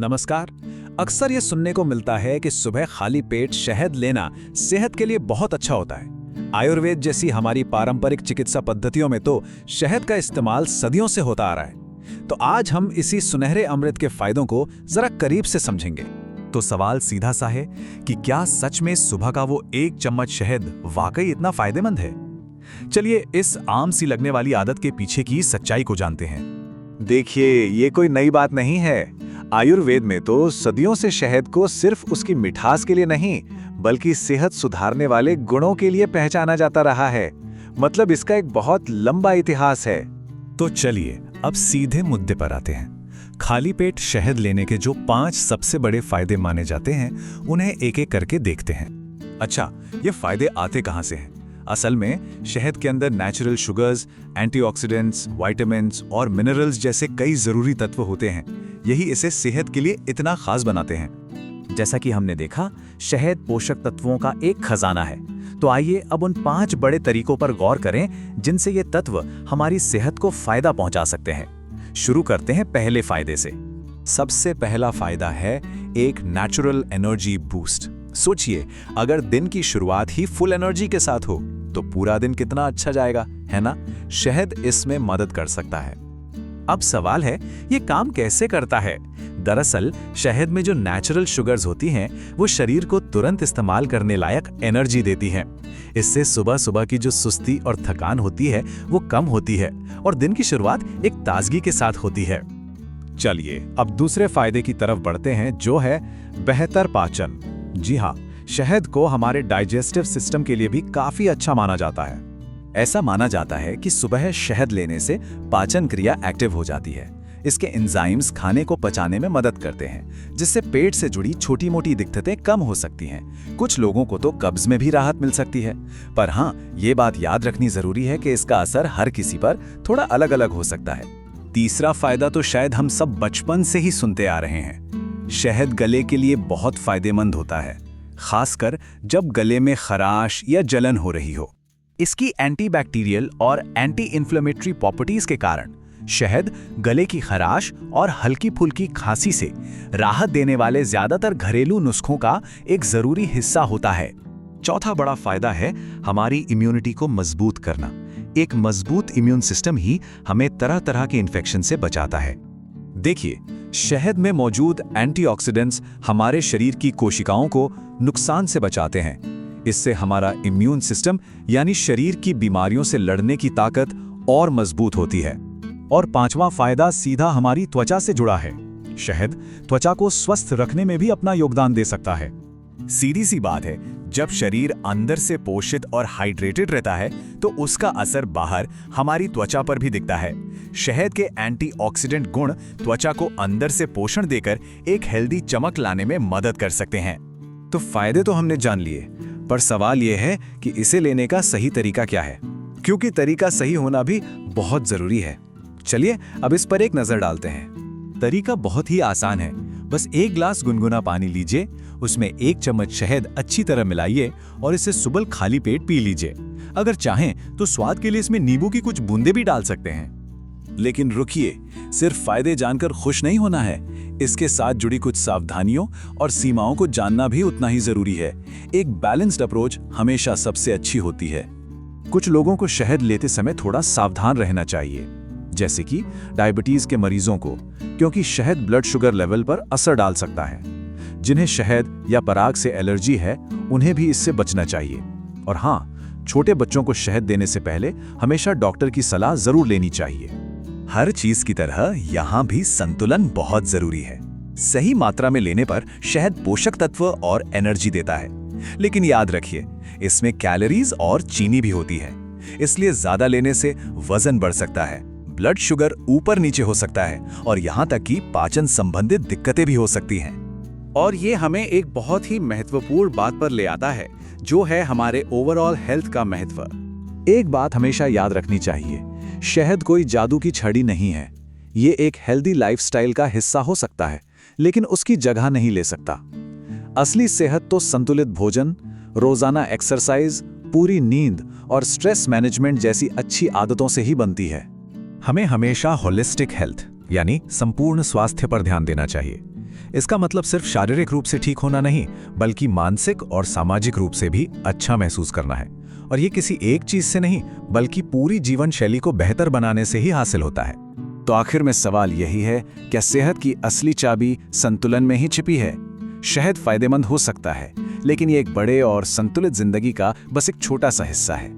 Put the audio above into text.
नमस्कार। अक्सर ये सुनने को मिलता है कि सुबह खाली पेट शहद लेना सेहत के लिए बहुत अच्छा होता है। आयुर्वेद जैसी हमारी पारंपरिक चिकित्सा पद्धतियों में तो शहद का इस्तेमाल सदियों से होता आ रहा है। तो आज हम इसी सुनहरे अमृत के फायदों को जरा करीब से समझेंगे। तो सवाल सीधा सा है कि क्या सच में सुबह का वो 1 चम्मच शहद वाकई इतना फायदेमंद है? चलिए इस आम सी लगने वाली आदत के पीछे की सच्चाई को जानते हैं। देखिए, ये कोई नई बात नहीं है। आयुर्वेद में तो सदियों से शहद को सिर्फ उसकी मिठास के लिए नहीं, बल्कि सेहत सुधारने वाले गुणों के लिए पहचाना जाता रहा है। मतलब इसका एक बहुत लंबा इतिहास है। तो चलिए अब सीधे मुद्दे पर आते हैं। खाली पेट शहद लेने के जो 5 सबसे बड़े फायदे माने जाते हैं, उन्हें एक एक करके देखते हैं। अच्छा, ये फायदे आते कहां से हैं? असल में शहद के अंदर नेचुरल शुगर्स, एंटीऑक्सीडेंट्स, विटामिन्स और मिनरल्स जैसे कई जरूरी तत्व होते हैं। यही इसे सेहत के लिए इतना खास बनाते हैं। जैसा कि हमने देखा, शहद पोषक तत्वों का एक खजाना है। तो आइए अब उन 5 बड़े तरीकों पर गौर करें जिनसे ये तत्व हमारी सेहत को फायदा पहुंचा सकते हैं। शुरू करते हैं पहले फायदे से। सबसे पहला फायदा है एक नेचुरल एनर्जी बूस्ट। सोचिए, अगर दिन की शुरुआत ही फुल एनर्जी के साथ हो तो पूरा दिन कितना अच्छा जाएगा, है ना? शहद इसमें मदद कर सकता है। अब सवाल है, ये काम कैसे करता है? दरअसल शहद में जो नेचुरल शुगर्स होती हैं, वो शरीर को तुरंत इस्तेमाल करने लायक एनर्जी देती हैं। इससे सुबह सुबह की जो सुस्ती और थकान होती है, वो कम होती है और दिन की शुरुआत एक ताजगी के साथ होती है। चलिए अब दूसरे फायदे की तरफ बढ़ते हैं, जो है बेहतर पाचन। जी हाँ, शहद को हमारे डाइजेस्टिव सिस्टम के लिए भी काफी अच्छा माना जाता है। ऐसा माना जाता है कि सुबह शहद लेने से पाचन क्रिया एक्टिव हो जाती है। इसके एंजाइम्स खाने को पचाने में मदद करते हैं, जिससे पेट से जुड़ी छोटी-मोटी दिक्कतें कम हो सकती हैं। कुछ लोगों को तो कब्ज में भी राहत मिल सकती है। पर हाँ, ये बात याद रखनी जरूरी है कि इसका असर हर किसी पर थोड़ा अलग-अलग हो सकता है। तीसरा फायदा तो शायद हम सब बचपन से ही सुनते आ रहे हैं। शहद गले के लिए बहुत फायदेमंद होता है, खासकर जब गले में खराश या जलन हो रही हो। इसकी एंटीबैक्टीरियल और एंटी इन्फ्लेमेटरी प्रॉपर्टीज के कारण शहद गले की खराश और हल्की फुल्की खांसी से राहत देने वाले ज्यादातर घरेलू नुस्खों का एक जरूरी हिस्सा होता है। चौथा बड़ा फायदा है हमारी इम्यूनिटी को मजबूत करना। एक मजबूत इम्यून सिस्टम ही हमें तरह तरह के इन्फेक्शन से बचाता है। देखिए, शहद में मौजूद एंटीऑक्सीडेंट्स हमारे शरीर की कोशिकाओं को नुकसान से बचाते हैं। इससे हमारा इम्यून सिस्टम यानी शरीर की बीमारियों से लड़ने की ताकत और मजबूत होती है। और 5वां फायदा सीधा हमारी त्वचा से जुड़ा है। शहद त्वचा को स्वस्थ रखने में भी अपना योगदान दे सकता है। सीधी सी बात है, जब शरीर अंदर से पोषित और हाइड्रेटेड रहता है तो उसका असर बाहर हमारी त्वचा पर भी दिखता है। शहद के एंटीऑक्सीडेंट गुण त्वचा को अंदर से पोषण देकर एक हेल्दी चमक लाने में मदद कर सकते हैं। तो फायदे तो हमने जान लिए, पर सवाल यह है कि इसे लेने का सही तरीका क्या है, क्योंकि तरीका सही होना भी बहुत जरूरी है। चलिए अब इस पर एक नजर डालते हैं। तरीका बहुत ही आसान है। बस 1 गिलास गुनगुना पानी लीजिए, उसमें 1 चम्मच शहद अच्छी तरह मिलाइए और इसे सुबह खाली पेट पी लीजिए। अगर चाहें तो स्वाद के लिए इसमें नींबू की कुछ बूंदे भी डाल सकते हैं। लेकिन रुकिए, सिर्फ फायदे जानकर खुश नहीं होना है। इसके साथ जुड़ी कुछ सावधानियों और सीमाओं को जानना भी उतना ही जरूरी है। एक बैलेंस्ड अप्रोच हमेशा सबसे अच्छी होती है। कुछ लोगों को शहद लेते समय थोड़ा सावधान रहना चाहिए, जैसे कि डायबिटीज के मरीजों को, क्योंकि शहद ब्लड शुगर लेवल पर असर डाल सकता है। जिन्हें शहद या पराग से एलर्जी है, उन्हें भी इससे बचना चाहिए। और हाँ, छोटे बच्चों को शहद देने से पहले हमेशा डॉक्टर की सलाह जरूर लेनी चाहिए। हर चीज की तरह यहाँ भी संतुलन बहुत जरूरी है। सही मात्रा में लेने पर शहद पोषक तत्व और एनर्जी देता है, लेकिन याद रखिए, इसमें कैलोरीज और चीनी भी होती है। इसलिए ज्यादा लेने से वजन बढ़ सकता है, ब्लड शुगर ऊपर नीचे हो सकता है और यहाँ तक कि पाचन संबंधित दिक्कतें भी हो सकती हैं। और ये हमें एक बहुत ही महत्वपूर्ण बात पर ले आता है, जो है हमारे ओवरऑल हेल्थ का महत्व। एक बात हमेशा याद रखनी चाहिए, शहद कोई जादू की छड़ी नहीं है। ये एक हेल्दी लाइफस्टाइल का हिस्सा हो सकता है, लेकिन उसकी जगह नहीं ले सकता। असली सेहत तो संतुलित भोजन, रोजाना एक्सरसाइज, पूरी नींद और स्ट्रेस मैनेजमेंट जैसी अच्छी आदतों से ही बनती है। हमें हमेशा होलिस्टिक हेल्थ यानी संपूर्ण स्वास्थ्य पर ध्यान देना चाहिए। इसका मतलब सिर्फ शारीरिक रूप से ठीक होना नहीं, बल्कि मानसिक और सामाजिक रूप से भी अच्छा महसूस करना है। और ये किसी एक चीज से नहीं, बल्कि पूरी जीवन शैली को बेहतर बनाने से ही हासिल होता है। तो आखिर में सवाल यही है, क्या सेहत की असली चाबी संतुलन में ही छिपी है? शहद फायदेमंद हो सकता है, लेकिन ये एक बड़े और संतुलित जिंदगी का बस एक छोटा सा हिस्सा है।